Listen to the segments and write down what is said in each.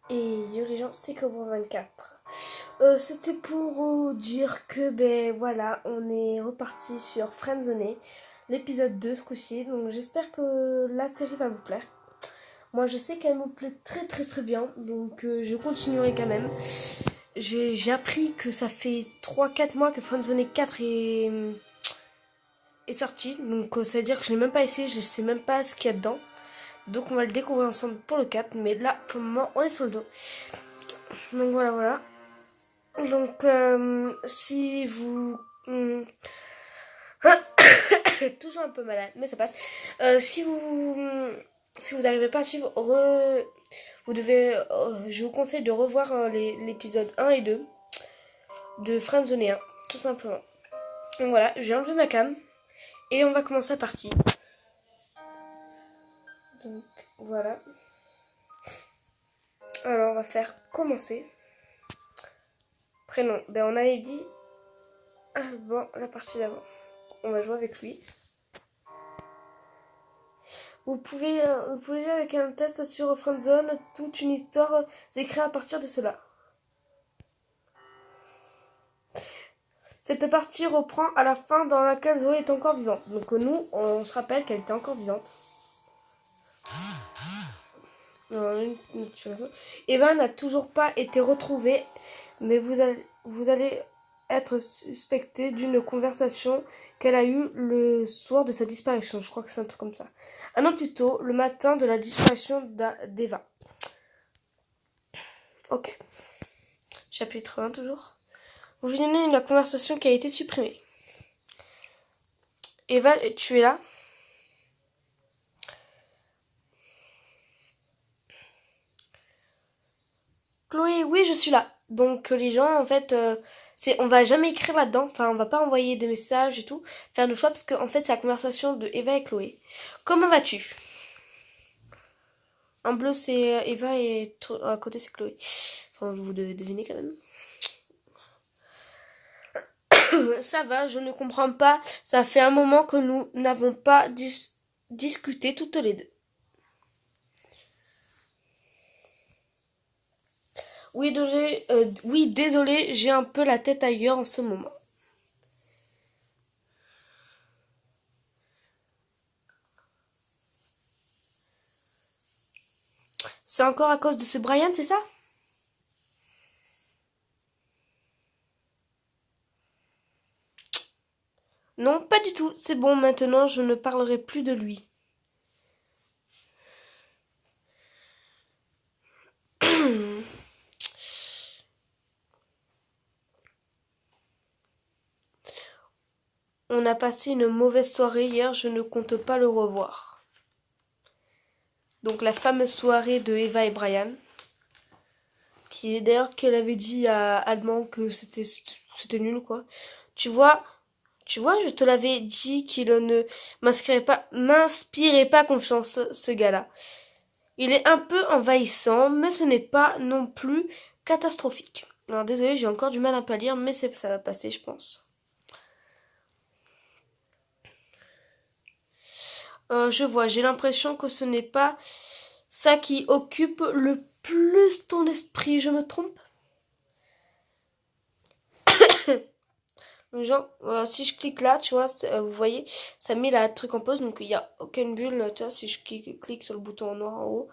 Et dirigeant c'est Cobra 24. C'était pour dire que ben voilà, on est reparti sur Friendzone, l'épisode 2 ce coup-ci. Donc j'espère que la série va vous plaire. Moi je sais qu'elle me plaît très très très bien, donc je continuerai quand même. J'ai appris que ça fait 3 4 mois que Friendzone 4 est sorti, donc ça veut dire que je l'ai même pas essayé, je sais même pas ce qu'il y a dedans. Donc on va le découvrir ensemble pour le 4, mais là pour le moment on est sur le dos. Donc voilà voilà. Donc, si vous... toujours un peu malade, mais ça passe. Si vous n'arrivez pas à suivre, vous devez... je vous conseille de revoir l'épisode 1 et 2 de Friendzone 1, tout simplement. Donc voilà, j'ai enlevé ma cam et on va commencer la partie. Donc voilà. Alors on va faire commencer. Prénom, ben on avait dit... Ah bon, la partie d'avant. On va jouer avec lui. Vous pouvez jouer avec un test sur Friendzone, toute une histoire s'écrit à partir de cela. Cette partie reprend à la fin dans laquelle Zoé est encore vivante. Donc nous, on se rappelle qu'elle était encore vivante. Eva n'a toujours pas été retrouvée, mais vous allez être suspecté d'une conversation qu'elle a eue le soir de sa disparition. Je crois que c'est un truc comme ça. Un an plus tôt, le matin de la disparition d'Eva. Ok. Chapitre 1 toujours. Vous visionnez la conversation qui a été supprimée. Eva, tu es là? Chloé, oui, je suis là. Donc les gens, en fait, on va jamais écrire là-dedans. Enfin, on va pas envoyer des messages et tout, faire nos choix parce que en fait, c'est la conversation de Eva et Chloé. Comment vas-tu? En bleu, c'est Eva et à côté, c'est Chloé. Enfin, vous devez deviner quand même. Ça va, je ne comprends pas. Ça fait un moment que nous n'avons pas discuté toutes les deux. Oui, désolé, j'ai un peu la tête ailleurs en ce moment. C'est encore à cause de ce Brian, c'est ça? Non, pas du tout. C'est bon, maintenant je ne parlerai plus de lui. On a passé une mauvaise soirée hier, je ne compte pas le revoir. Donc la fameuse soirée de Eva et Brian, qui est d'ailleurs qu'elle avait dit à Allemand que c'était nul quoi. Tu vois, tu vois, je te l'avais dit qu'il ne m'inspirait pas confiance ce gars-là. Il est un peu envahissant, mais ce n'est pas non plus catastrophique. Alors désolé, j'ai encore du mal un peu à lire, mais ça va passer, je pense. Je vois, j'ai l'impression que ce n'est pas ça qui occupe le plus ton esprit, je me trompe? Genre, si je clique là, tu vois, vous voyez, ça met la truc en pause, donc il n'y a aucune bulle, tu vois, si je clique sur le bouton en noir en haut,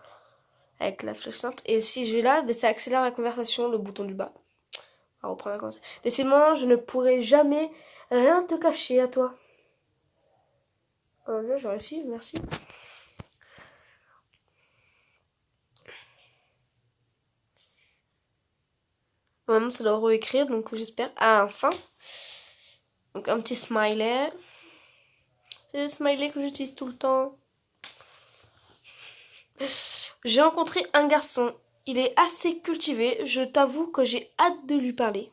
avec la flèche simple, et si je vais là, ben, ça accélère la conversation, le bouton du bas. On va reprendre la conversation. Décidément, je ne pourrai jamais rien te cacher à toi. Là, j'ai réussi, merci. Maintenant, ça doit réécrire, donc j'espère. Ah, enfin. Donc un petit smiley. C'est le smiley que j'utilise tout le temps. J'ai rencontré un garçon. Il est assez cultivé. Je t'avoue que j'ai hâte de lui parler.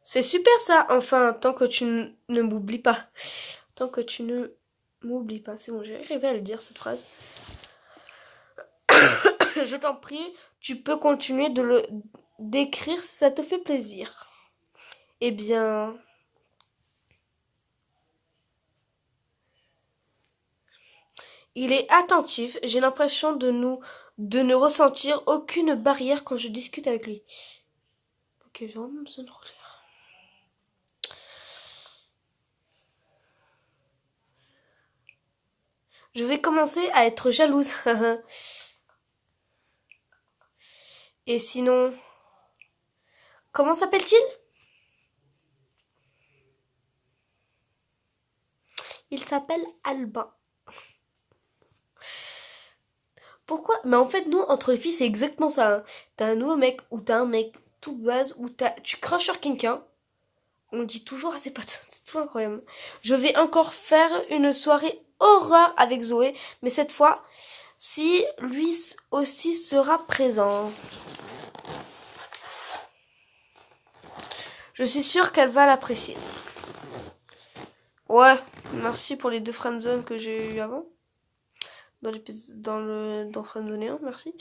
C'est super ça, enfin, tant que tu ne m'oublies pas. Tant que tu ne m'oublies pas. C'est bon, j'ai arrivé à le dire cette phrase. Je t'en prie, tu peux continuer de le décrire si ça te fait plaisir. Eh bien, Il est attentif. J'ai l'impression de ne ressentir aucune barrière quand je discute avec lui. Ok, j'ai vraiment besoin de relire. Je vais commencer à être jalouse. Et sinon, comment s'appelle-t-il? Il s'appelle Albin. Pourquoi? Mais en fait, nous, entre les filles, c'est exactement ça. Hein. T'as un nouveau mec ou t'as un mec tout base ou tu craches sur quelqu'un. On le dit toujours à ses potes. C'est toujours incroyable. Je vais encore faire une soirée horreur avec Zoé. Mais cette fois, si lui aussi sera présent. Je suis sûre qu'elle va l'apprécier. Ouais, merci pour les 2 friendzone que j'ai eu avant. Dans Friendzone 1, merci.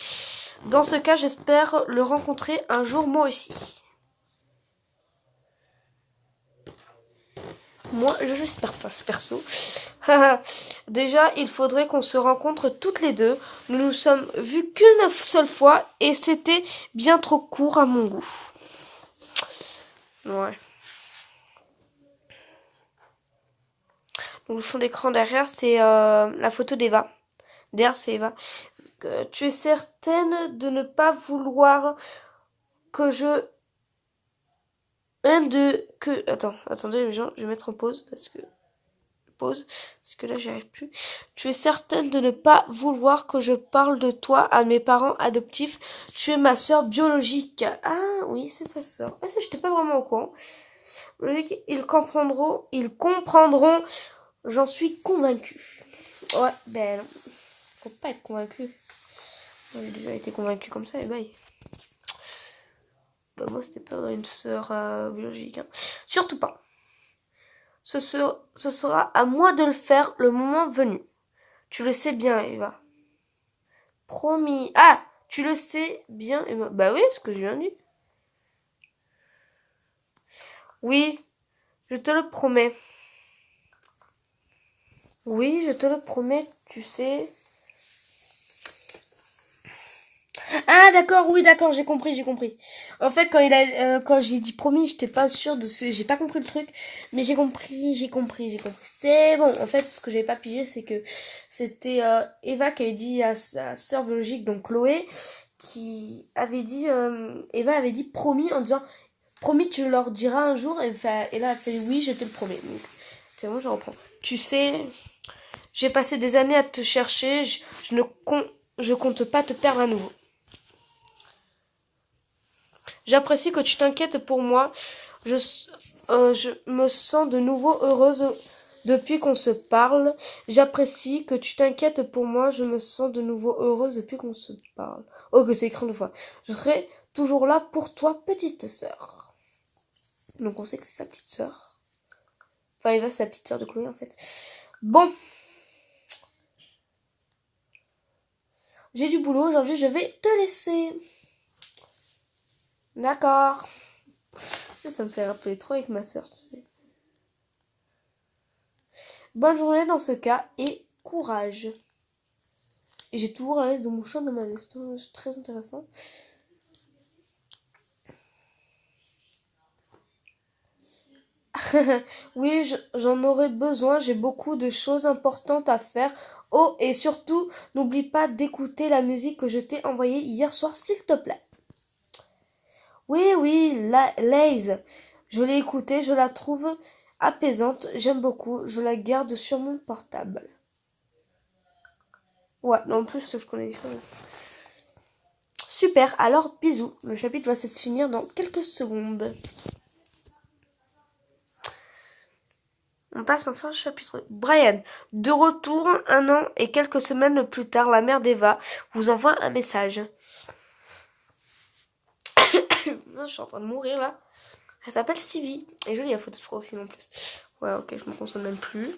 Dans ce cas, j'espère le rencontrer un jour moi aussi. Moi, je l'espère pas, ce perso. Déjà, il faudrait qu'on se rencontre toutes les deux. Nous nous sommes vus qu'une seule fois et c'était bien trop court à mon goût. Ouais. Donc, le fond d'écran derrière, c'est la photo d'Eva. Derrière, c'est Eva. Tu es certaine de ne pas vouloir que je... Attendez les gens, je vais mettre en pause parce que... parce que là j'y arrive plus. Tu es certaine de ne pas vouloir que je parle de toi à mes parents adoptifs. Tu es ma sœur biologique. Ah oui, c'est sa sœur. Ah, ça, j'étais pas vraiment au courant. Ils comprendront, j'en suis convaincue. Ouais, ben non. Faut pas être convaincu. Moi, j'ai déjà été convaincue comme ça et bye. Bah, moi, c'était pas une sœur biologique. Hein. Surtout pas. Ce sera à moi de le faire le moment venu. Tu le sais bien, Eva. Promis. Ah, tu le sais bien, Eva. Bah oui, ce que je viens de dire. Oui, je te le promets. Oui, je te le promets, tu sais. Ah d'accord, oui d'accord, j'ai compris. En fait, quand j'ai dit promis, j'étais pas sûre de ce, j'ai pas compris le truc, mais j'ai compris. C'est bon. En fait, ce que j'avais pas pigé, c'est que c'était Eva qui avait dit à sa sœur biologique, donc Chloé, qui avait dit, Eva avait dit promis en disant promis, tu leur diras un jour, et là elle fait oui, je te le promets. Donc c'est bon, je reprends. Tu sais, j'ai passé des années à te chercher, je compte pas te perdre à nouveau. J'apprécie que tu t'inquiètes pour moi. Je me sens de nouveau heureuse depuis qu'on se parle. J'apprécie que tu t'inquiètes pour moi. Je me sens de nouveau heureuse depuis qu'on se parle. Oh, que c'est écrit 2 fois. Je serai toujours là pour toi, petite sœur. Donc on sait que c'est sa petite sœur. Enfin, Eva, c'est la petite sœur de Chloé, en fait. Bon. J'ai du boulot aujourd'hui, je vais te laisser. D'accord. Ça me fait rappeler trop avec ma sœur, tu sais. Bonne journée dans ce cas et courage. Et j'ai toujours la liste de mon chat dans ma liste. C'est très intéressant. Oui, j'en aurais besoin. J'ai beaucoup de choses importantes à faire. Oh, et surtout, n'oublie pas d'écouter la musique que je t'ai envoyée hier soir, s'il te plaît. Oui, Laze. Je l'ai écoutée, je la trouve apaisante. J'aime beaucoup. Je la garde sur mon portable. Ouais, non, en plus, je connais l'histoire. Super, alors bisous. Le chapitre va se finir dans quelques secondes. On passe enfin au chapitre. Brian, de retour 1 an et quelques semaines plus tard, la mère d'Eva vous envoie un message. Non, je suis en train de mourir là. Elle s'appelle Sylvie. Et jolie la photo de profil en plus. Ouais, ok, je me concentre même plus.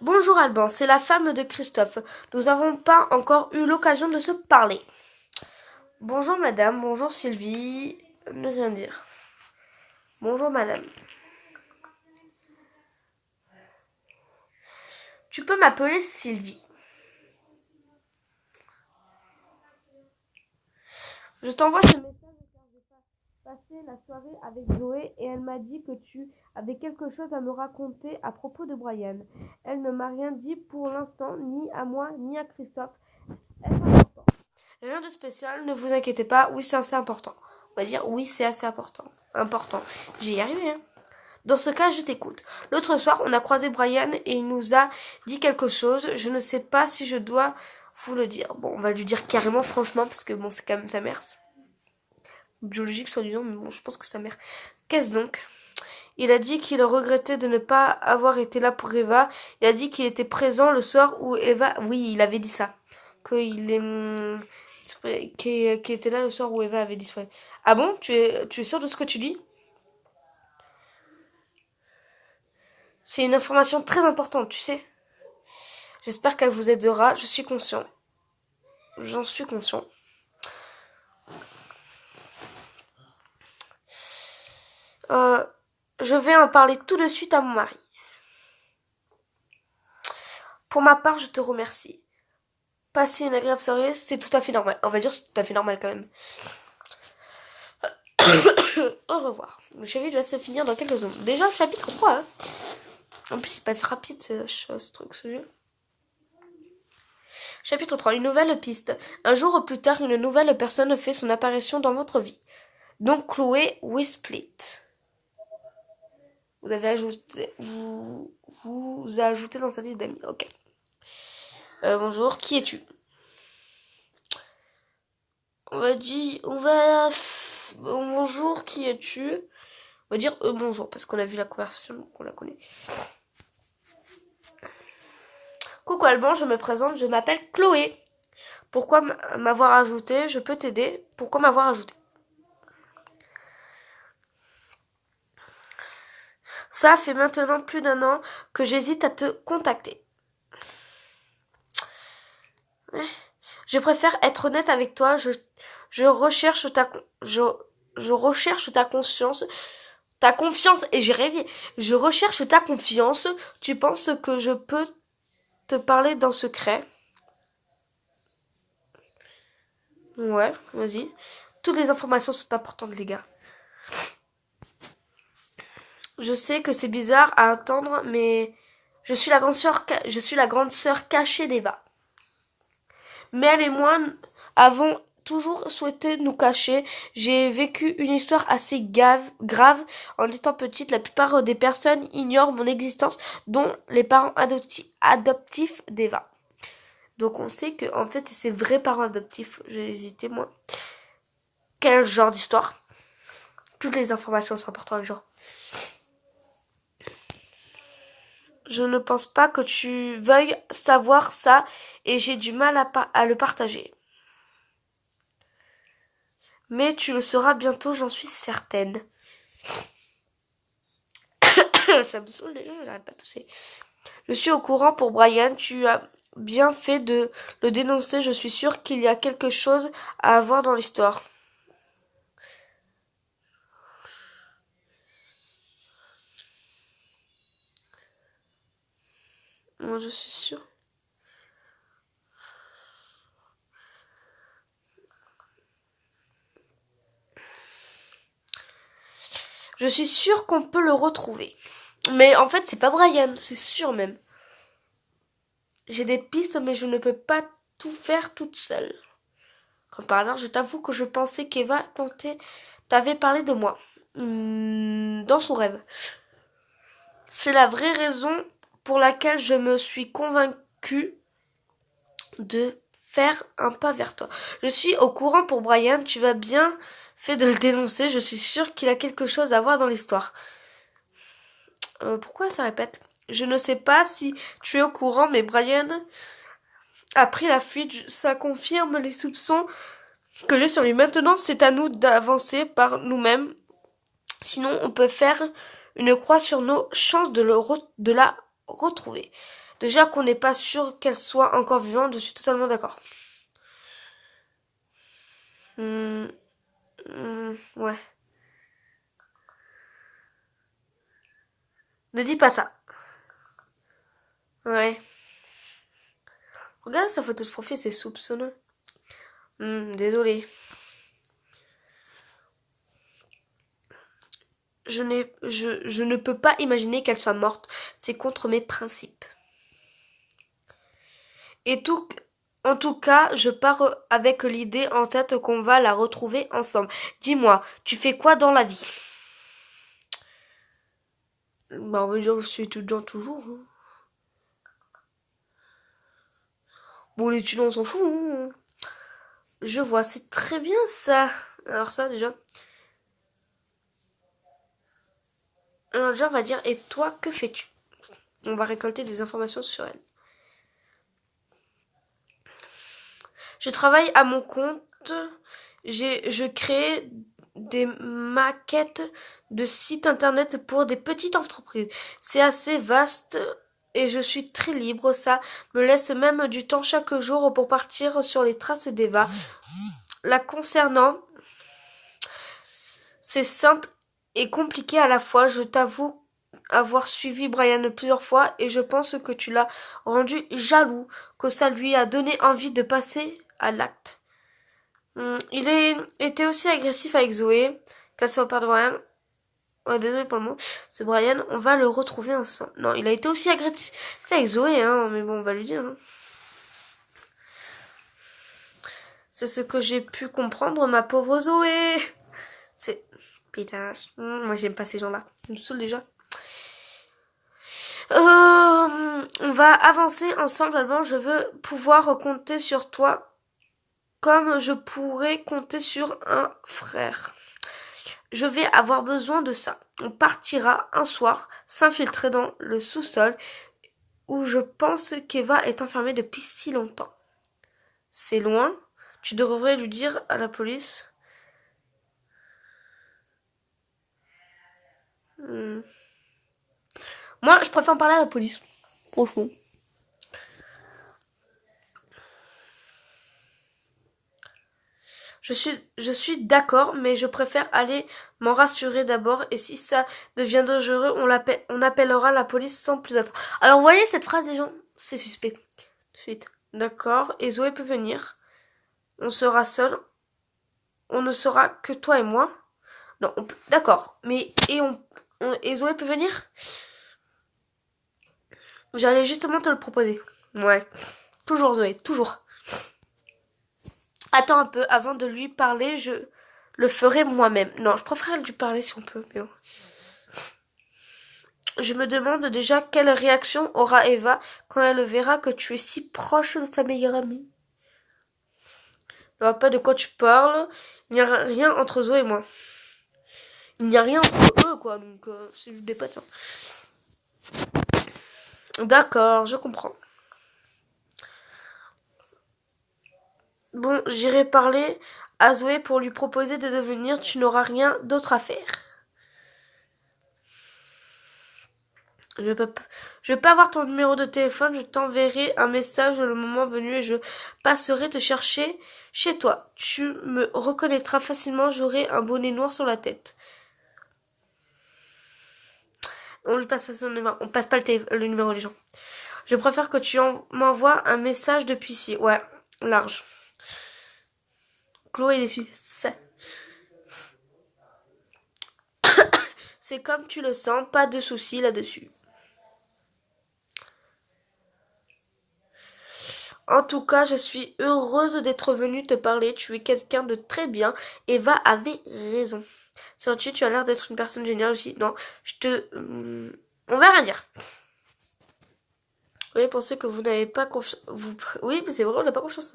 Bonjour Alban, c'est la femme de Christophe. Nous n'avons pas encore eu l'occasion de se parler. Bonjour madame, bonjour Sylvie. Ne rien dire. Bonjour madame. Tu peux m'appeler Sylvie. Je t'envoie ce message car j'ai passé la soirée avec Zoé et elle m'a dit que tu avais quelque chose à me raconter à propos de Brian. Elle ne m'a rien dit pour l'instant, ni à moi, ni à Christophe. Est-ce important? Rien de spécial, ne vous inquiétez pas, oui c'est assez important. On va dire oui c'est assez important. Important. J'y arrivé, hein. Dans ce cas, je t'écoute. L'autre soir, on a croisé Brian et il nous a dit quelque chose. Je ne sais pas si je dois vous le dire. Bon, on va lui dire carrément, franchement, parce que bon, c'est quand même sa mère. Biologique, soi-disant, mais bon, je pense que sa mère. Qu'est-ce donc? Il a dit qu'il regrettait de ne pas avoir été là pour Eva. Il a dit qu'il était présent le soir où Eva... Oui, il avait dit ça. Qu'il qu'il était là le soir où Eva avait disparu. Ah bon? Tu es sûr de ce que tu dis? C'est une information très importante, tu sais. J'espère qu'elle vous aidera. Je suis conscient. J'en suis conscient. Euh, je vais en parler tout de suite à mon mari. Pour ma part, je te remercie. Passer une agréable soirée, c'est tout à fait normal. On va dire c'est tout à fait normal quand même. Au revoir. Le chapitre va se finir dans quelques secondes. Déjà, chapitre 3. Hein. En plus, il passe rapide ce truc, ce jeu. Chapitre 3. Une nouvelle piste. Un jour plus tard, une nouvelle personne fait son apparition dans votre vie. Donc, Chloé Wisplit. Vous avez ajouté... Vous a ajouté dans sa liste d'amis. Ok. Bonjour, qui es-tu? On va dire... Bonjour, qui es-tu? On va dire bonjour, parce qu'on a vu la conversation, donc on la connaît. Coucou Alban, je me présente, je m'appelle Chloé. Pourquoi m'avoir ajouté? Je peux t'aider. Pourquoi m'avoir ajouté? Ça fait maintenant plus d'1 an que j'hésite à te contacter. Je préfère être honnête avec toi. Je recherche je recherche ta conscience, ta confiance. Et j'ai rêvé. Je recherche ta confiance. Tu penses que je peux te parler d'un secret? Ouais, vas-y. Toutes les informations sont importantes, les gars. Je sais que c'est bizarre à entendre, mais je suis la grande sœur cachée d'Eva. Mais elle et moi avons toujours souhaité nous cacher. J'ai vécu une histoire assez grave en étant petite. La plupart des personnes ignorent mon existence, dont les parents adoptifs d'Eva. Donc on sait que en fait c'est ses vrais parents adoptifs. J'ai hésité moi. Quel genre d'histoire? Toutes les informations sont importantes, genre. Je ne pense pas que tu veuilles savoir ça et j'ai du mal à le partager. Mais tu le sauras bientôt, j'en suis certaine. Ça me saoule déjà, je n'arrête pas de tousser. Je suis au courant pour Brian, tu as bien fait de le dénoncer, je suis sûre qu'il y a quelque chose à avoir dans l'histoire. Moi, je suis sûre. Je suis sûre qu'on peut le retrouver. Mais en fait, c'est pas Brian, c'est sûr même. J'ai des pistes, mais je ne peux pas tout faire toute seule. Comme par hasard, je t'avoue que je pensais qu'Eva t'avait parlé de moi. Dans son rêve. C'est la vraie raison pour laquelle je me suis convaincue de faire un pas vers toi. Je suis au courant pour Brian, tu vas bien fait de le dénoncer, je suis sûre qu'il a quelque chose à voir dans l'histoire. Pourquoi ça répète? Je ne sais pas si tu es au courant, mais Brian a pris la fuite, ça confirme les soupçons que j'ai sur lui. Maintenant, c'est à nous d'avancer par nous-mêmes. Sinon, on peut faire une croix sur nos chances de la retrouver. Déjà qu'on n'est pas sûr qu'elle soit encore vivante, je suis totalement d'accord. Ouais. Ne dis pas ça. Ouais. Regarde sa photo de profil, c'est soupçonneux. Désolé. Je ne peux pas imaginer qu'elle soit morte. C'est contre mes principes. En tout cas, je pars avec l'idée en tête qu'on va la retrouver ensemble. Dis-moi, tu fais quoi dans la vie? Bah, on va dire que je suis étudiant toujours. Hein. Bon, l'étudiant, on s'en fout. Hein. Je vois, c'est très bien ça. Alors ça, déjà. Alors déjà, on va dire, et toi, que fais-tu? On va récolter des informations sur elle. Je travaille à mon compte. Je crée des maquettes de sites internet pour des petites entreprises. C'est assez vaste et je suis très libre. Ça me laisse même du temps chaque jour pour partir sur les traces d'Eva. La concernant, c'est simple et compliqué à la fois. Je t'avoue avoir suivi Brian plusieurs fois et je pense que tu l'as rendu jaloux, que ça lui a donné envie de passer à l'acte. Était aussi agressif avec Zoé, qu'elle soit pas de Brian. Oh, désolé pour le mot. C'est Brian, on va le retrouver ensemble. Non, il a été aussi agressif avec Zoé, hein, mais bon, on va lui dire. Hein. C'est ce que j'ai pu comprendre, ma pauvre Zoé. C'est... Putain, moi j'aime pas ces gens-là. Ils me saoulent déjà. On va avancer ensemble. D'abord, je veux pouvoir compter sur toi comme je pourrais compter sur un frère. Je vais avoir besoin de ça. On partira un soir, s'infiltrer dans le sous-sol où je pense qu'Eva est enfermée depuis si longtemps. C'est loin. Tu devrais lui dire à la police. Moi, je préfère parler à la police. Franchement. Je suis d'accord, mais je préfère aller m'en rassurer d'abord. Et si ça devient dangereux, on appellera la police sans plus attendre. Alors, vous voyez cette phrase des gens? C'est suspect. Suite. D'accord. Et Zoé peut venir. On sera seul. On ne sera que toi et moi. Non, d'accord. Mais et Zoé peut venir? J'allais justement te le proposer. Ouais. Toujours Zoé, toujours. Attends un peu, avant de lui parler, je le ferai moi-même. Non, je préfère lui parler si on peut. Mais bon. Je me demande déjà quelle réaction aura Eva quand elle verra que tu es si proche de ta meilleure amie. Je vois pas de quoi tu parles. Il n'y a rien entre Zoé et moi. Il n'y a rien entre eux, quoi. Donc, c'est juste des potes. Hein. D'accord, je comprends. Bon, j'irai parler à Zoé pour lui proposer de devenir. Tu n'auras rien d'autre à faire. Je peux avoir ton numéro de téléphone, je t'enverrai un message le moment venu et je passerai te chercher chez toi. Tu me reconnaîtras facilement, j'aurai un bonnet noir sur la tête. On lui passe pas son numéro, on passe pas le numéro des gens. Je préfère que tu m'envoies un message depuis ici. Ouais, large. Chloé est déçue. C'est comme tu le sens, pas de soucis là-dessus. En tout cas, je suis heureuse d'être venue te parler. Tu es quelqu'un de très bien. Eva avait raison. Senti, tu as l'air d'être une personne géniale aussi. Non, on va rien dire. Oui, pensez que vous n'avez pas confiance. Oui, mais c'est vrai, on n'a pas confiance.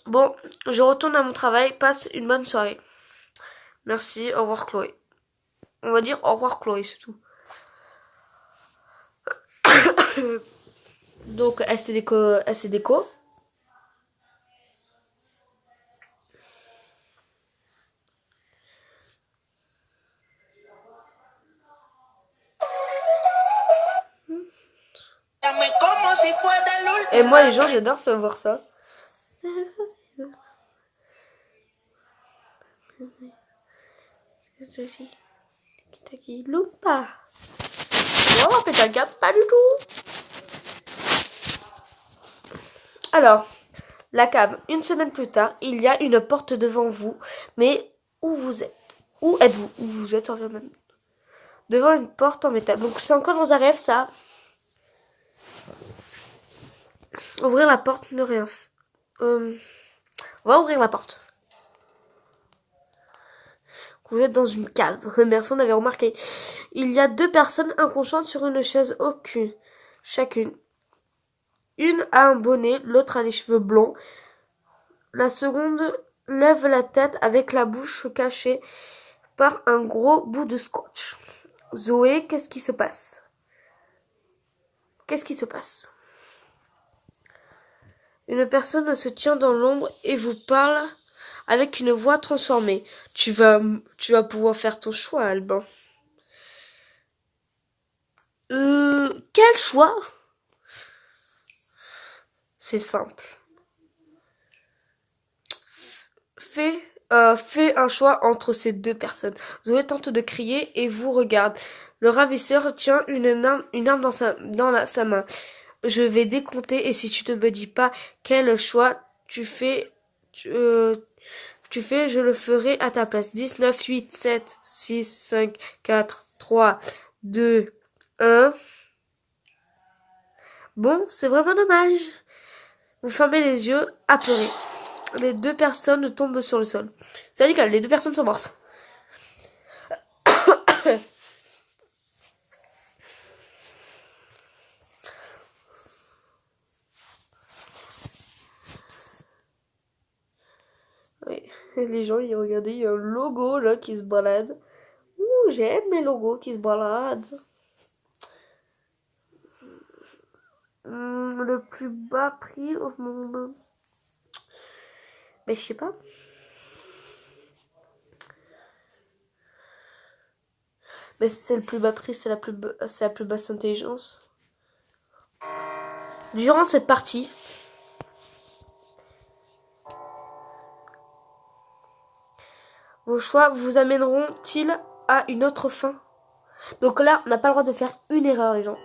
Bon, je retourne à mon travail. Passe une bonne soirée. Merci, au revoir Chloé. On va dire au revoir Chloé, c'est tout. Donc, elle s'est déco. Et moi, les gens, j'adore faire voir ça. Lupa. Oh, pétanque, pas du tout. Alors, la cave. Une semaine plus tard, il y a une porte devant vous. Mais où vous êtes? Où êtes-vous? Où vous êtes en même devant une porte en métal. Donc c'est encore dans un rêve, ça. Ouvrir la porte, ne rien. On va ouvrir la porte. Vous êtes dans une cave. Personne n'avait remarqué. Il y a 2 personnes inconscientes sur une chaise chacune. Une a un bonnet, l'autre a les cheveux blonds. La seconde lève la tête avec la bouche cachée par un gros bout de scotch. Zoé, qu'est-ce qui se passe? Qu'est-ce qui se passe? Une personne se tient dans l'ombre et vous parle avec une voix transformée. Tu vas pouvoir faire ton choix, Albin. Quel choix? C'est simple. Fais un choix entre ces 2 personnes. Zoé tente de crier et vous regarde. Le ravisseur tient une arme dans sa main. Je vais décompter et si tu ne me dis pas quel choix tu fais, je le ferai à ta place. 10, 9, 8, 7, 6, 5, 4, 3, 2, 1. Bon, c'est vraiment dommage. Vous fermez les yeux, apeurés. Les 2 personnes tombent sur le sol. C'est radical, les 2 personnes sont mortes. Oui. Les gens, ils regardaient, il y a un logo là qui se balade. Ouh, j'aime les logos qui se baladent. Le plus bas prix au monde. Mais je sais pas. Mais c'est le plus bas prix, c'est la plus basse intelligence. Durant cette partie, vos choix vous amèneront-ils à une autre fin? Donc là, on n'a pas le droit de faire une erreur, les gens.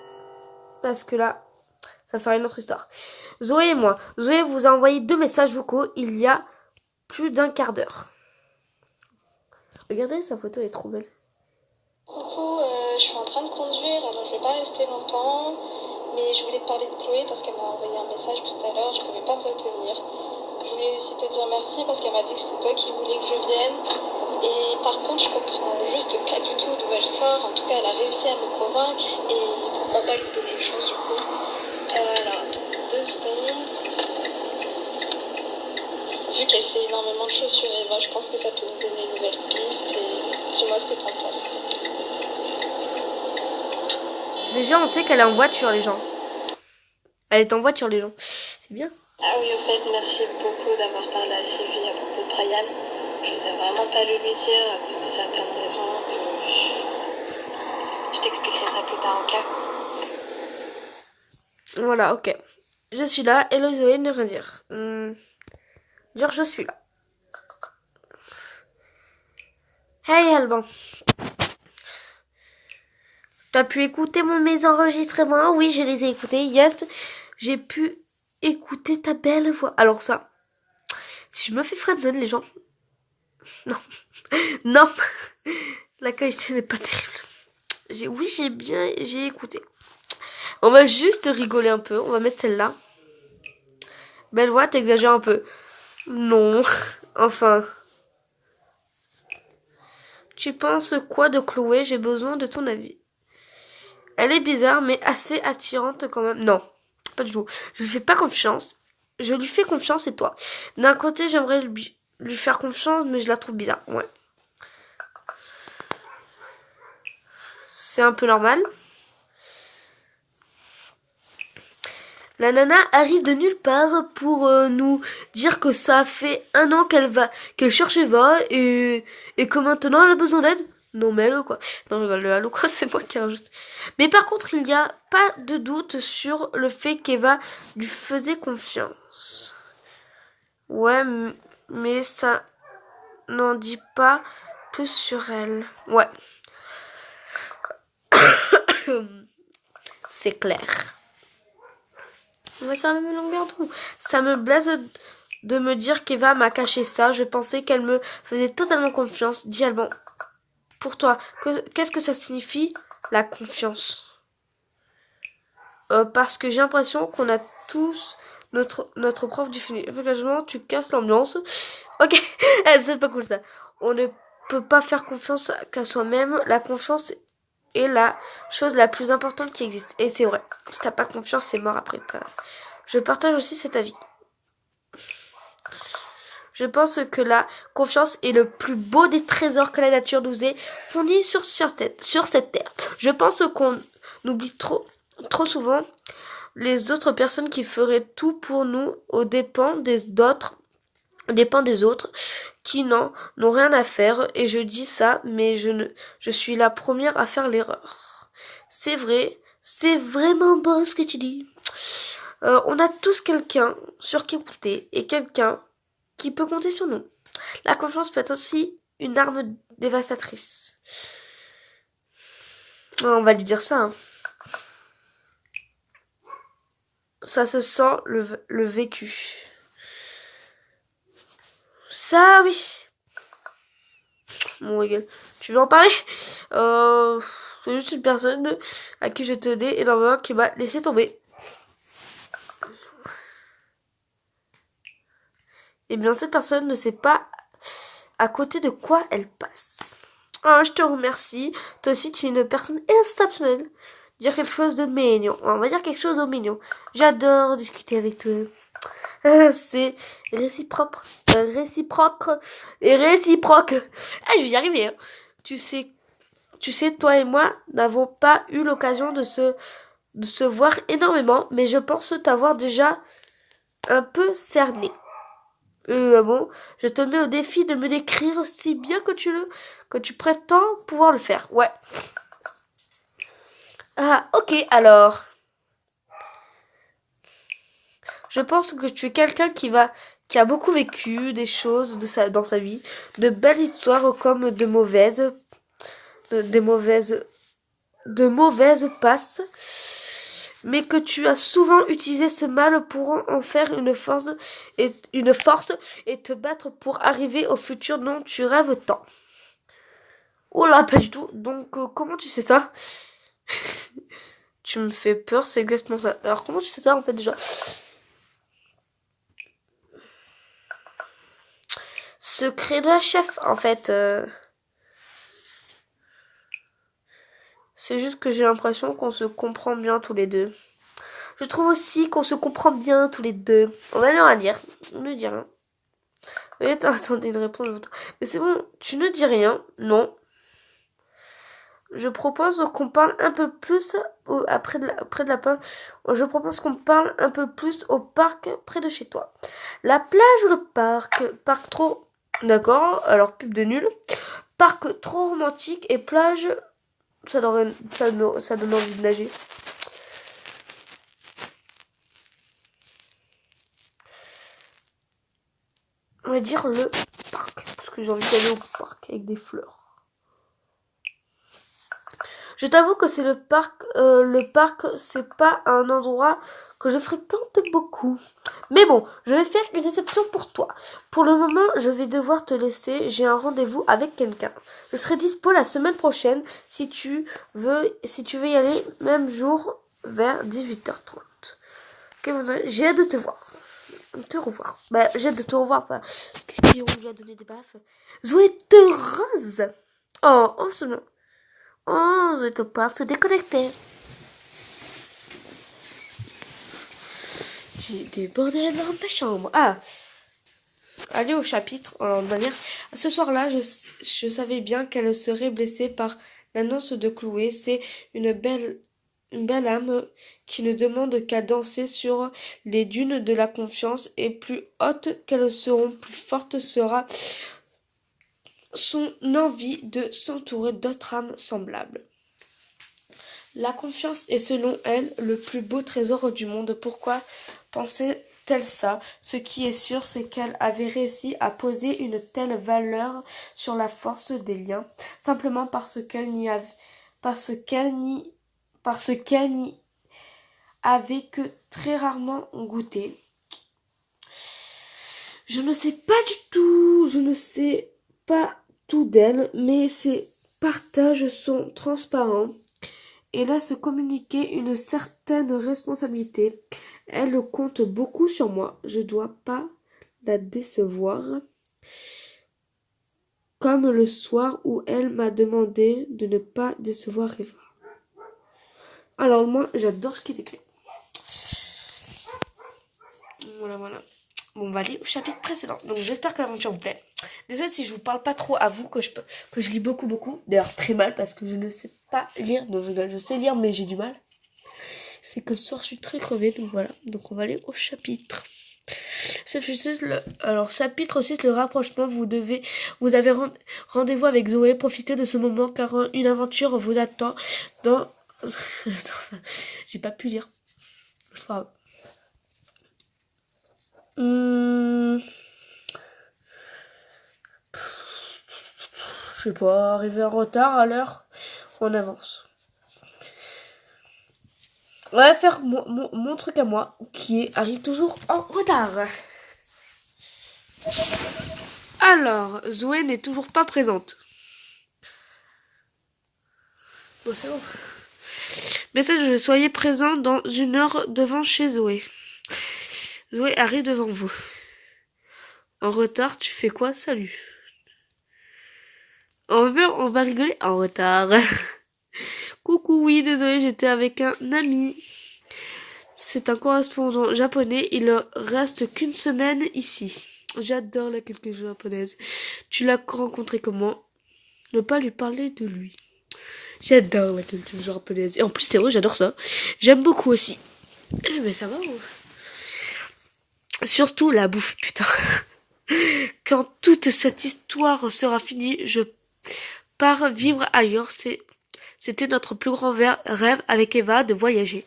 Parce que là, ça sera une autre histoire. Zoé et moi. Zoé vous a envoyé 2 messages vocaux il y a plus d'1 quart d'heure. Regardez, sa photo est trop belle. Coucou, je suis en train de conduire, alors je vais pas rester longtemps, mais je voulais te parler de Chloé parce qu'elle m'a envoyé un message tout à l'heure, je ne pouvais pas me retenir. Je voulais aussi te dire merci parce qu'elle m'a dit que c'était toi qui voulais que je vienne, et par contre je comprends juste pas du tout d'où elle sort, en tout cas elle a réussi à me convaincre, et pourquoi pas lui donner une chance du coup. Alors, 2 secondes. Vu qu'elle sait énormément de choses sur Eva, je pense que ça peut nous donner une nouvelle piste, et dis-moi ce que t'en penses. Déjà, on sait qu'elle est en voiture, les gens. Elle est en voiture, les gens. C'est bien. Ah oui, au fait, merci beaucoup d'avoir parlé à Sylvie à propos de Brian. Je n'osais vraiment pas le lui dire à cause de certaines raisons. Je t'expliquerai ça plus tard, ok? Voilà, ok. Je suis là. Hello Zoé, ne rien dire. Dire je suis là. Hey Alban. T'as pu écouter mes enregistrements? Oui, je les ai écoutés. Yes, j'ai pu écouter ta belle voix. Alors ça, si je me fais friendzone, les gens... Non. Non. La qualité n'est pas terrible. Oui, j'ai écouté. On va juste rigoler un peu. On va mettre celle-là. Belle voix, t'exagères un peu. Non. Enfin. Tu penses quoi de Chloé? J'ai besoin de ton avis. Elle est bizarre, mais assez attirante quand même. Non, pas du tout. Je lui fais pas confiance. Je lui fais confiance et toi. D'un côté, j'aimerais lui faire confiance, mais je la trouve bizarre. Ouais. C'est un peu normal. La nana arrive de nulle part pour nous dire que ça fait 1 an qu'elle cherche Eva et que maintenant elle a besoin d'aide. Non mais allô quoi. Non le allô quoi, c'est moi qui rajoute. Mais par contre il n'y a pas de doute sur le fait qu'Eva lui faisait confiance. Ouais mais ça n'en dit pas plus sur elle. Ouais. C'est clair. On va sur la même longueur d'onde. Ça me blesse de me dire qu'Eva m'a caché ça. Je pensais qu'elle me faisait totalement confiance. Dis Alban, pour toi, qu'est-ce que ça signifie, la confiance? Parce que j'ai l'impression qu'on a tous notre prof du fini. Effectivement, tu casses l'ambiance. Ok, c'est pas cool ça. On ne peut pas faire confiance qu'à soi-même. La confiance est la chose la plus importante qui existe. Et c'est vrai. Si t'as pas confiance, c'est mort après. Je partage aussi cet avis. Je pense que la confiance est le plus beau des trésors que la nature nous ait fournis sur cette terre. Je pense qu'on oublie trop souvent les autres personnes qui feraient tout pour nous aux dépens des autres qui n'ont rien à faire. Et je dis ça, mais je suis la première à faire l'erreur. C'est vrai, c'est vraiment beau ce que tu dis. On a tous quelqu'un sur qui compter et quelqu'un qui peut compter sur nous. La confiance peut être aussi une arme dévastatrice. On va lui dire ça, hein. Ça se sent le vécu. Ça, oui. Bon, égal. Tu veux en parler? C'est juste une personne à qui je tenais énormément qui m'a laissé tomber. Eh bien, cette personne ne sait pas à côté de quoi elle passe. Oh, je te remercie. Toi aussi, tu es une personne exceptionnelle. Dire quelque chose de mignon. On va dire quelque chose de mignon. J'adore discuter avec toi. C'est réciproque. Réciproque. Et réciproque. Ah, je vais y arriver. Hein. Tu sais, toi et moi n'avons pas eu l'occasion de se voir énormément, mais je pense t'avoir déjà un peu cerné. Bon, je te mets au défi de me décrire si bien que tu prétends pouvoir le faire. Ouais. Ah, ok, alors. Je pense que tu es quelqu'un qui a beaucoup vécu des choses dans sa vie, de belles histoires comme de mauvaises passes, mais que tu as souvent utilisé ce mal pour en faire une force et te battre pour arriver au futur dont tu rêves tant. Oh là, pas du tout. Donc, comment tu sais ça? Tu me fais peur, c'est exactement ça. Alors, comment tu sais ça, en fait, déjà? Secret de la chef, en fait. C'est juste que j'ai l'impression qu'on se comprend bien tous les deux. Je trouve aussi qu'on se comprend bien tous les deux. On va leur dire. On ne dit rien. Oui, attendez une réponse. Mais c'est bon, tu ne dis rien. Non. Je propose qu'on parle un peu plus je propose qu'on parle un peu plus au parc près de chez toi. La plage ou le parc? Parc trop. D'accord, alors pub de nul. Parc trop romantique et plage. Ça donne envie de nager. On va dire le parc. Parce que j'ai envie d'aller au parc avec des fleurs. Je t'avoue que c'est le parc. Le parc, c'est pas un endroit que je fréquente beaucoup. Mais bon, je vais faire une exception pour toi. Pour le moment, je vais devoir te laisser. J'ai un rendez-vous avec quelqu'un. Je serai dispo la semaine prochaine si tu veux y aller, même jour vers 18h30. Ok, j'ai hâte de te voir. Te revoir. Bah, j'ai hâte de te revoir. Enfin, qu'est-ce qu'on lui a donné des baffes? Zoé de rose. Oh, ce nom. Oh, je te pas se déconnecter. J'ai des bordels dans ma chambre. Ah, aller au chapitre. Alors, de manière, ce soir-là, je savais bien qu'elle serait blessée par l'annonce de Chloé. C'est une belle âme qui ne demande qu'à danser sur les dunes de la confiance, et plus hautes qu'elles seront, plus forte sera son envie de s'entourer d'autres âmes semblables. La confiance est selon elle le plus beau trésor du monde. Pourquoi pensait-elle ça? Ce qui est sûr, c'est qu'elle avait réussi à poser une telle valeur sur la force des liens, simplement parce qu'elle n'y avait que très rarement goûté. Je ne sais pas tout d'elle, mais ses partages sont transparents et laissent communiquer une certaine responsabilité. Elle compte beaucoup sur moi. Je dois pas la décevoir. Comme le soir où elle m'a demandé de ne pas décevoir Eva. Alors moi, j'adore ce qui est écrit. Voilà. Bon, on va aller au chapitre précédent. Donc j'espère que l'aventure vous plaît. Désolée si je vous parle pas trop à vous, que je lis beaucoup. D'ailleurs très mal parce que je ne sais pas lire. Donc je sais lire mais j'ai du mal. C'est que le soir je suis très crevée. Donc voilà. Donc on va aller au chapitre. Alors chapitre 6, le rapprochement. Vous avez rendez-vous avec Zoé. Profitez de ce moment car une aventure vous attend dans... J'ai pas pu lire. Je crois. Je sais pas, arriver en retard à l'heure, on avance. On va faire mon truc à moi, arrive toujours en retard. Alors, Zoé n'est toujours pas présente. Bon, c'est bon. Message, soyez présent dans 1 heure devant chez Zoé. Zoé arrive devant vous. En retard, tu fais quoi? Salut. On va rigoler en retard. Coucou, oui, désolé, j'étais avec un ami. C'est un correspondant japonais, il ne reste qu'une semaine ici. J'adore la culture japonaise. Tu l'as rencontré comment? Ne pas lui parler de lui. J'adore la culture japonaise. Et en plus, c'est vrai, j'adore ça. J'aime beaucoup aussi. Mais ça va. Surtout la bouffe, putain. Quand toute cette histoire sera finie, je pars vivre ailleurs. C'était notre plus grand rêve avec Eva de voyager.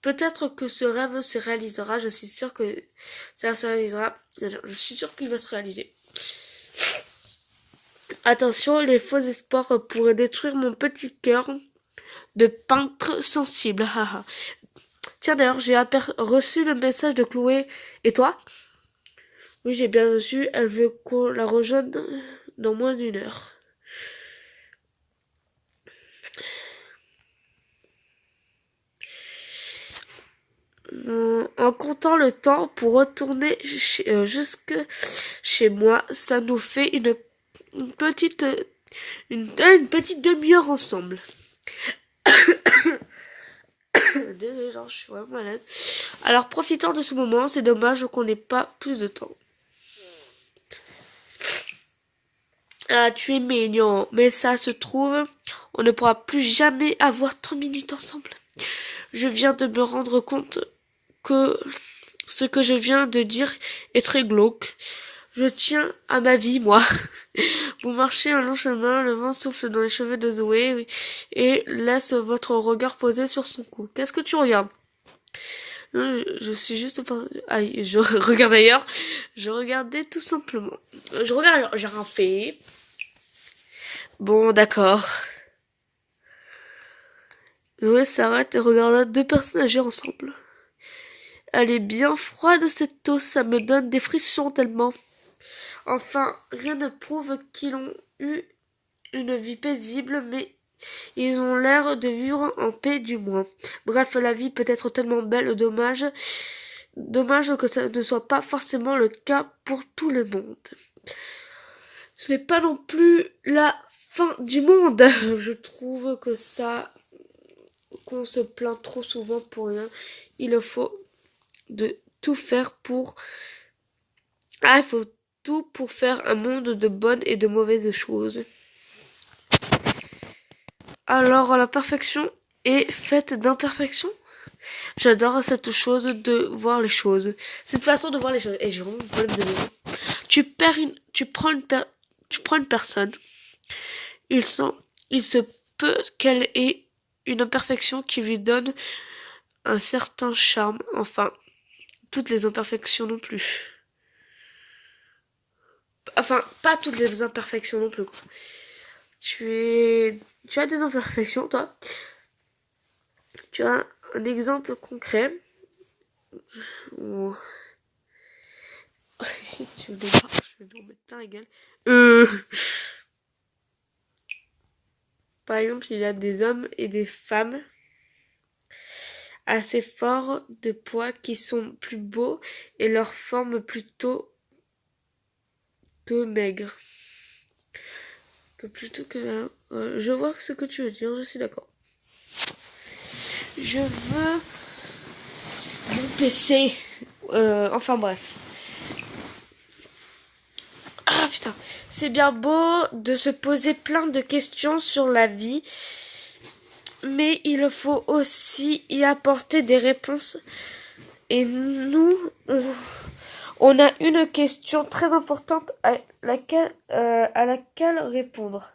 Peut-être que ce rêve se réalisera, je suis sûre que ça se réalisera. Je suis sûre qu'il va se réaliser. Attention, les faux espoirs pourraient détruire mon petit cœur de peintre sensible. Tiens, d'ailleurs, j'ai reçu le message de Chloé. Et toi? Oui, j'ai bien reçu. Elle veut qu'on la rejoigne dans moins d'1 heure. En comptant le temps pour retourner jusque chez moi, ça nous fait une petite demi-heure ensemble. Désolée, genre, je suis vraiment malade. Alors, profitons de ce moment. C'est dommage qu'on n'ait pas plus de temps. Ah, tu es mignon. Mais ça se trouve, on ne pourra plus jamais avoir 30 minutes ensemble. Je viens de me rendre compte que ce que je viens de dire est très glauque. Je tiens à ma vie, moi. Vous marchez un long chemin, le vent souffle dans les cheveux de Zoé et laisse votre regard posé sur son cou. Qu'est-ce que tu regardes? Je suis juste je regarde ailleurs. Je regardais tout simplement. Je regarde ailleurs. J'ai rien fait. Bon, d'accord. Zoé s'arrête et regarda 2 personnes agir ensemble. Elle est bien froide cette eau, ça me donne des frissons tellement. Enfin, rien ne prouve qu'ils ont eu une vie paisible, mais ils ont l'air de vivre en paix du moins. Bref, la vie peut être tellement belle, dommage que ça ne soit pas forcément le cas pour tout le monde. Ce n'est pas non plus la fin du monde. Je trouve que qu'on se plaint trop souvent pour rien. Il faut de tout faire pour... il faut tout pour faire un monde de bonnes et de mauvaises choses. Alors, la perfection est faite d'imperfections. J'adore cette chose de voir les choses. Cette façon de voir les choses. Et j'ai vraiment un problème de mots. Tu prends une personne. Il se peut qu'elle ait une imperfection qui lui donne un certain charme. Enfin, toutes les imperfections non plus. Enfin, pas toutes les imperfections non plus, quoi. Tu as des imperfections, toi. Tu as un exemple concret où... je vais nous mettre plein la gueule. Par exemple, il y a des hommes et des femmes assez forts de poids qui sont plus beaux et leur forme plutôt que maigre. Plutôt que... je vois ce que tu veux dire, je suis d'accord. Je veux mon PC. Enfin bref. Ah putain, c'est bien beau de se poser plein de questions sur la vie, mais il faut aussi y apporter des réponses. Et nous, on a une question très importante à laquelle répondre.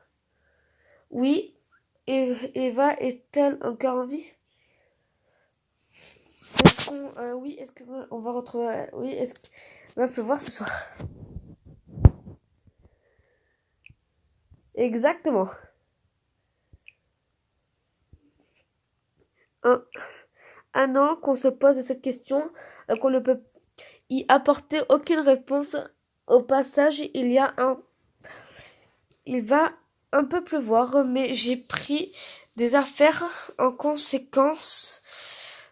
Oui, Eva est-elle encore en vie? Est-ce qu'on va retrouver... Oui, est-ce qu'il va pleuvoir ce soir? Exactement. Un an qu'on se pose cette question, qu'on ne peut y apporter aucune réponse. Au passage, il va un peu pleuvoir, mais j'ai pris des affaires en conséquence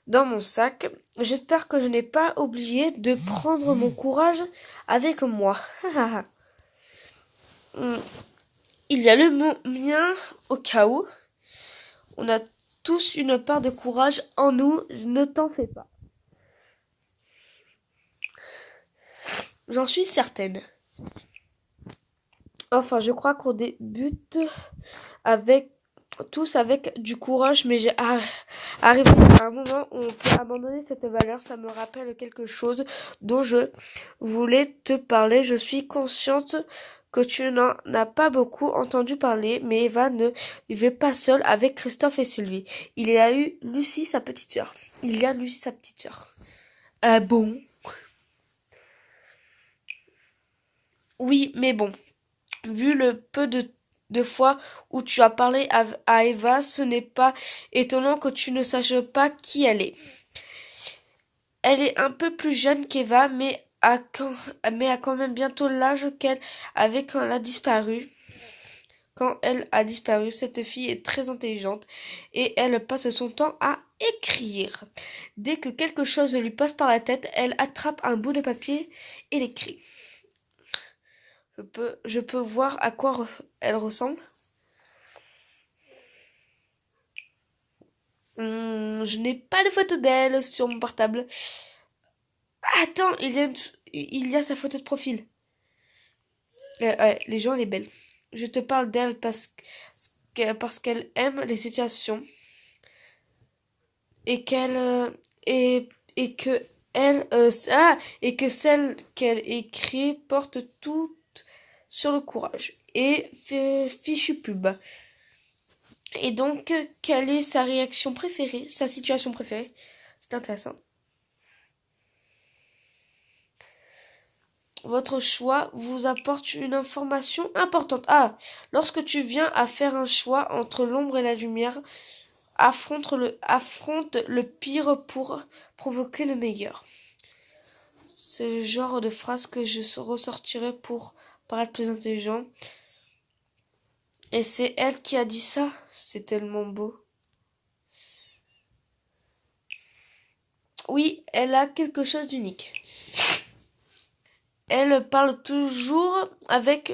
dans mon sac. J'espère que je n'ai pas oublié de prendre mon courage avec moi. Il y a le mien au cas où. On a tous une part de courage en nous, ne t'en fais pas. J'en suis certaine. Enfin, je crois qu'on débute tous avec du courage, mais arrivé à un moment où on peut abandonner cette valeur. Ça me rappelle quelque chose dont je voulais te parler. Je suis consciente que tu n'en as pas beaucoup entendu parler, mais Eva ne vivait pas seule avec Christophe et Sylvie. Il y a eu Lucie, sa petite sœur. Ah bon? Oui, mais bon, vu le peu de fois où tu as parlé à Eva, ce n'est pas étonnant que tu ne saches pas qui elle est. Elle est un peu plus jeune qu'Eva, mais a quand même bientôt l'âge qu'elle avait quand elle a disparu. Quand elle a disparu, cette fille est très intelligente et elle passe son temps à écrire. Dès que quelque chose lui passe par la tête, elle attrape un bout de papier et l'écrit. Je peux voir à quoi elle ressemble. Je n'ai pas de photo d'elle sur mon portable. Attends, il y a sa photo de profil. Ouais, les gens, elle est belle. Je te parle d'elle parce qu'elle aime les situations et et que et que celle qu'elle écrit porte tout sur le courage et fichu pub. Et donc, quelle est sa réaction préférée, sa situation préférée? C'est intéressant. Votre choix vous apporte une information importante. Ah, lorsque tu viens à faire un choix entre l'ombre et la lumière, affronte le pire pour provoquer le meilleur. C'est le genre de phrase que je ressortirai pour paraître plus intelligent. Et c'est elle qui a dit ça. C'est tellement beau. Oui, elle a quelque chose d'unique. Elle parle toujours avec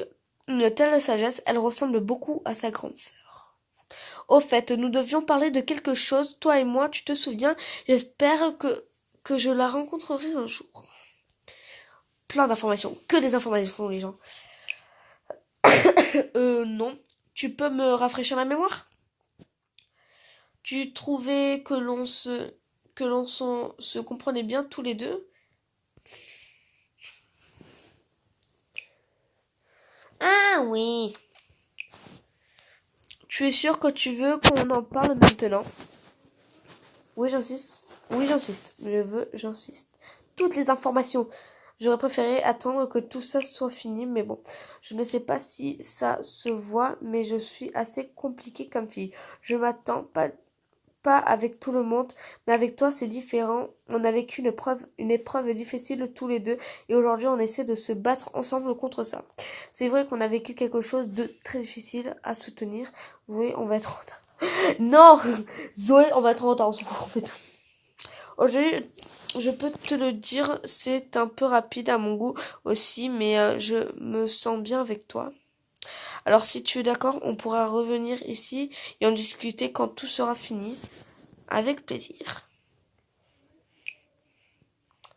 une telle sagesse, elle ressemble beaucoup à sa grande sœur. Au fait, nous devions parler de quelque chose, toi et moi, tu te souviens? J'espère que je la rencontrerai un jour. Plein d'informations, que des informations, les gens. Non. Tu peux me rafraîchir la mémoire? Tu trouvais que se comprenait bien tous les deux? Ah oui. Tu es sûr que tu veux qu'on en parle maintenant? Oui, j'insiste. Oui, j'insiste. J'insiste. Toutes les informations. J'aurais préféré attendre que tout ça soit fini, mais bon. Je ne sais pas si ça se voit, mais je suis assez compliquée comme fille. Je m'attends pas pas avec tout le monde, mais avec toi c'est différent. On a vécu une épreuve difficile tous les deux et aujourd'hui on essaie de se battre ensemble contre ça. C'est vrai qu'on a vécu quelque chose de très difficile à soutenir. Oui, on va être en retard. Non Zoé, on va être en retard en fait. Aujourd'hui, je peux te le dire, c'est un peu rapide à mon goût aussi, mais je me sens bien avec toi. Alors si tu es d'accord, on pourra revenir ici et en discuter quand tout sera fini. Avec plaisir.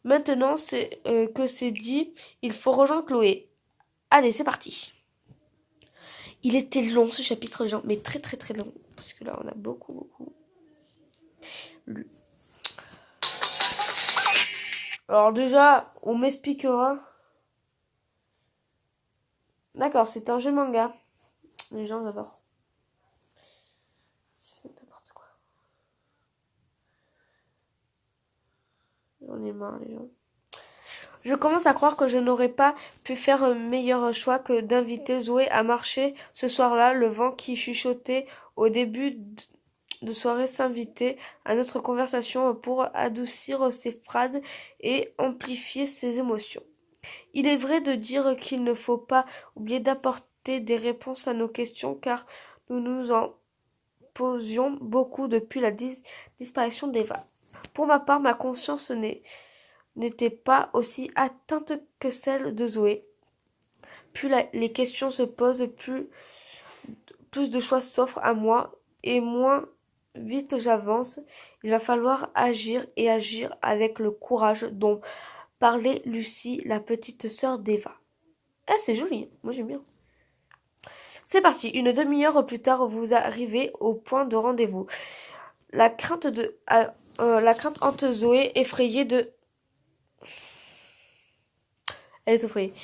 Maintenant que c'est dit, il faut rejoindre Chloé. Allez, c'est parti. Il était long ce chapitre, les gens, mais très très très long. Parce que là, on a beaucoup lu. Alors déjà, on m'expliquera. D'accord, c'est un jeu manga. Les gens j'adore. C'est n'importe quoi. J'en ai marre, les gens. Je commence à croire que je n'aurais pas pu faire un meilleur choix que d'inviter Zoé à marcher ce soir-là. Le vent qui chuchotait au début de soirée s'invitait à notre conversation pour adoucir ses phrases et amplifier ses émotions. Il est vrai de dire qu'il ne faut pas oublier d'apporter des réponses à nos questions car nous nous en posions beaucoup depuis la disparition d'Eva. Pour ma part, ma conscience n'était pas aussi atteinte que celle de Zoé. Plus les questions se posent, plus de choix s'offrent à moi et moins vite j'avance. Il va falloir agir et agir avec le courage dont parlait Lucie, la petite sœur d'Eva. Ah, c'est joli, moi j'aime bien. C'est parti, une demi-heure plus tard, vous arrivez au point de rendez-vous. La crainte hante Zoé, effrayée de... Elle est effrayée.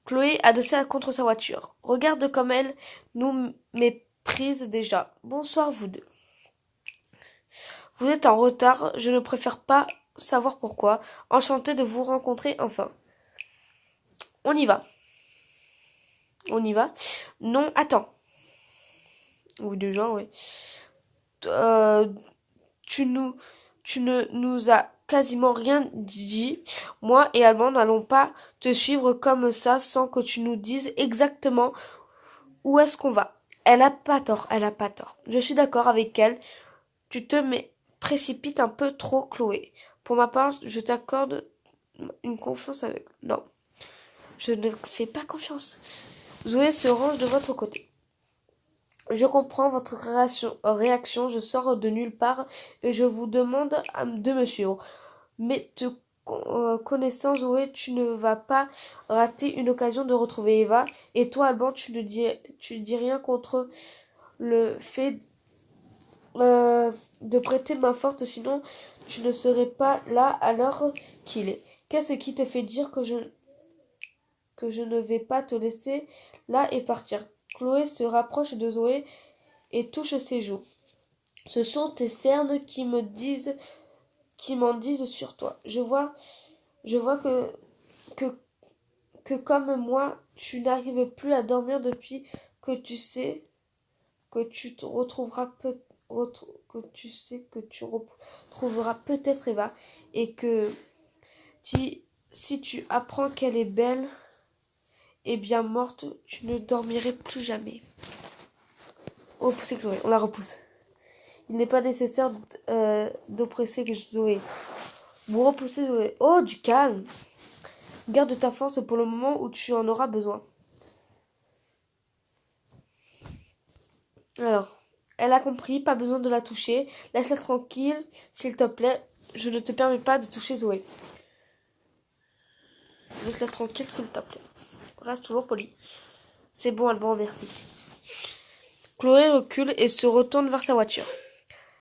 Chloé, adossée contre sa voiture. Regarde comme elle nous méprise déjà. Bonsoir, vous deux. Vous êtes en retard, je ne préfère pas savoir pourquoi. Enchantée de vous rencontrer enfin. On y va. On y va. Non, attends. Oui, déjà, oui. Euh, tu ne nous as quasiment rien dit. Moi et Alban n'allons pas te suivre comme ça sans que tu nous dises exactement où est-ce qu'on va. Elle a pas tort, elle a pas tort. Je suis d'accord avec elle. Tu te précipites un peu trop, Chloé. Pour ma part, je t'accorde une confiance avec... Non, je ne fais pas confiance. Zoé se range de votre côté. Je comprends votre réaction, je sors de nulle part et je vous demande de me suivre. Mais te connaissant Zoé, tu ne vas pas rater une occasion de retrouver Eva. Et toi, Alban, tu dis rien contre le fait de prêter main forte, sinon tu ne serais pas là à l'heure qu'il est. Qu'est-ce qui te fait dire que je ne vais pas te laisser là et partir? Chloé se rapproche de Zoé et touche ses joues. Ce sont tes cernes qui m'en disent sur toi. Je vois que comme moi, tu n'arrives plus à dormir depuis que tu sais que tu te retrouveras que tu retrouveras peut-être Eva et que si tu apprends qu'elle est belle et bien morte, tu ne dormirais plus jamais. Repoussez Chloé, on la repousse. Il n'est pas nécessaire d'oppresser Zoé. Vous repoussez Zoé. Oh, du calme. Garde ta force pour le moment où tu en auras besoin. Alors, elle a compris, pas besoin de la toucher. Laisse-la tranquille, s'il te plaît. Je ne te permets pas de toucher Zoé. Laisse-la tranquille, s'il te plaît. Reste toujours poli. C'est bon, Alban, merci. Chloé recule et se retourne vers sa voiture.